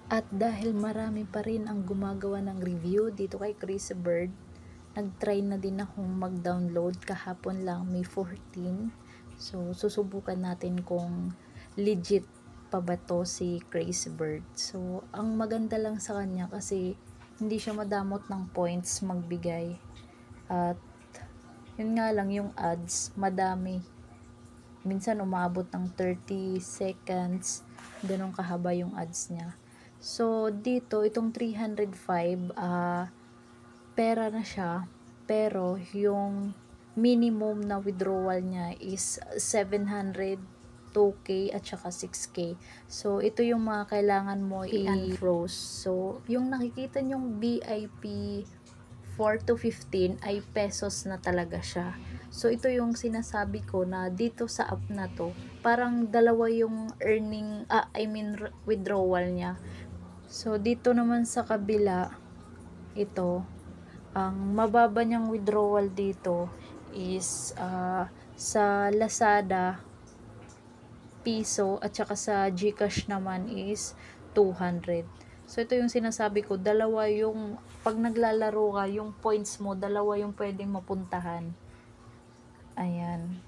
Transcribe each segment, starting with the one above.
At dahil marami pa rin ang gumagawa ng review dito kay Chris Bird, nag-try na din akong mag-download. Kahapon lang may 14. So susubukan natin kung legit pa ba to si Chris Bird. So ang maganda lang sa kanya kasi hindi siya madamot ng points magbigay. At yun nga lang, yung ads madami. Minsan umabot ng 30 seconds, ganun kahaba yung ads niya. So dito itong 305, pera na siya, pero yung minimum na withdrawal niya is 700, 2K at saka 6K. So ito yung mga kailangan mo i-unfroze. So yung nakikita nyong VIP 4 to 15 ay pesos na talaga siya. So ito yung sinasabi ko na dito sa app na to, parang dalawa yung withdrawal niya. So dito naman sa kabila, ito, ang mababa niyang withdrawal dito is sa Lazada piso at saka sa GCash naman is 200. So ito yung sinasabi ko, dalawa yung pag naglalaro ka, yung points mo, dalawa yung pwedeng mapuntahan. Ayan.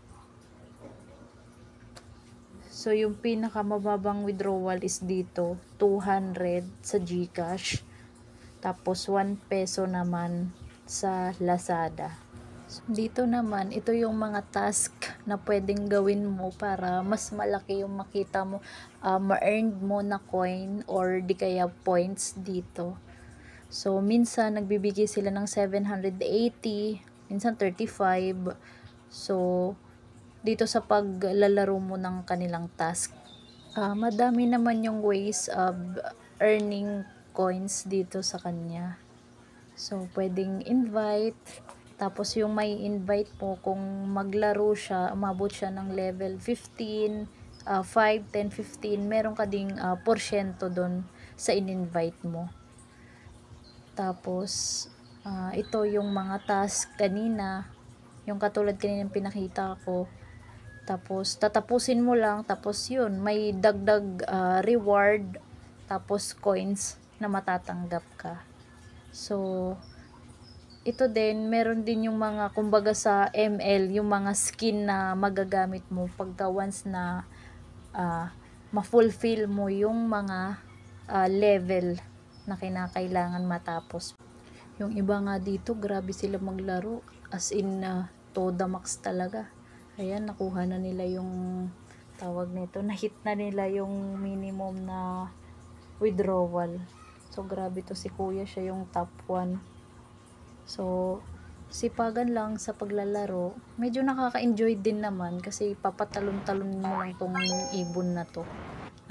So yung pinakamababang withdrawal is dito, 200 sa GCash. Tapos 1 peso naman sa Lazada. So, dito naman, ito yung mga task na pwedeng gawin mo para mas malaki yung makita mo, ma-earn mo na coin or di kaya points dito. So minsan nagbibigay sila ng 780, minsan 35. So dito sa paglalaro mo ng kanilang task, madami naman yung ways of earning coins dito sa kanya. So pwedeng invite, tapos yung may invite mo, kung maglaro siya, umabot siya ng level 15, 5, 10, 15, meron ka ding porsyento doon sa in-invite mo. Tapos ito yung mga task kanina, yung katulad kanina pinakita ko. Tapos tatapusin mo lang, tapos yun, may dagdag reward, tapos coins na matatanggap ka. So ito din, meron din yung mga, kumbaga sa ML, yung mga skin na magagamit mo pagka once na ma-fulfill mo yung mga level na kinakailangan matapos. Yung iba nga dito, grabe sila maglaro, as in toda max talaga. Ayan, nakuha na nila yung tawag nito, na-hit na nila yung minimum na withdrawal. So grabe to si kuya, siya yung top 1. So sipagan lang sa paglalaro, medyo nakaka-enjoy din naman kasi papatalon-talon mo lang tong ibon na to,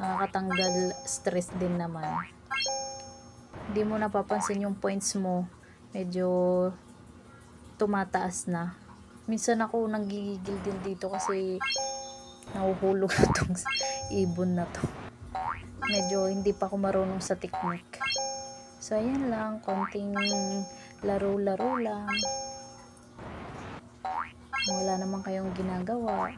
nakakatanggal stress din naman. Hindi mo napapansin yung points mo, medyo tumataas na. Minsan ako nagigigil din dito kasi nahuhulog na tong ibon na to. Medyo hindi pa ako marunong sa technique. So ayan lang, konting laro-laro lang. Wala naman kayong ginagawa.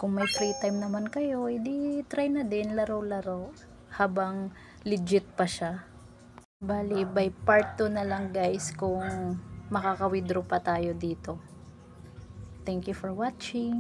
Kung may free time naman kayo, edi try na din laro-laro habang legit pa siya. Bali, by part 2 na lang guys kung makaka-withdraw pa tayo dito. Thank you for watching.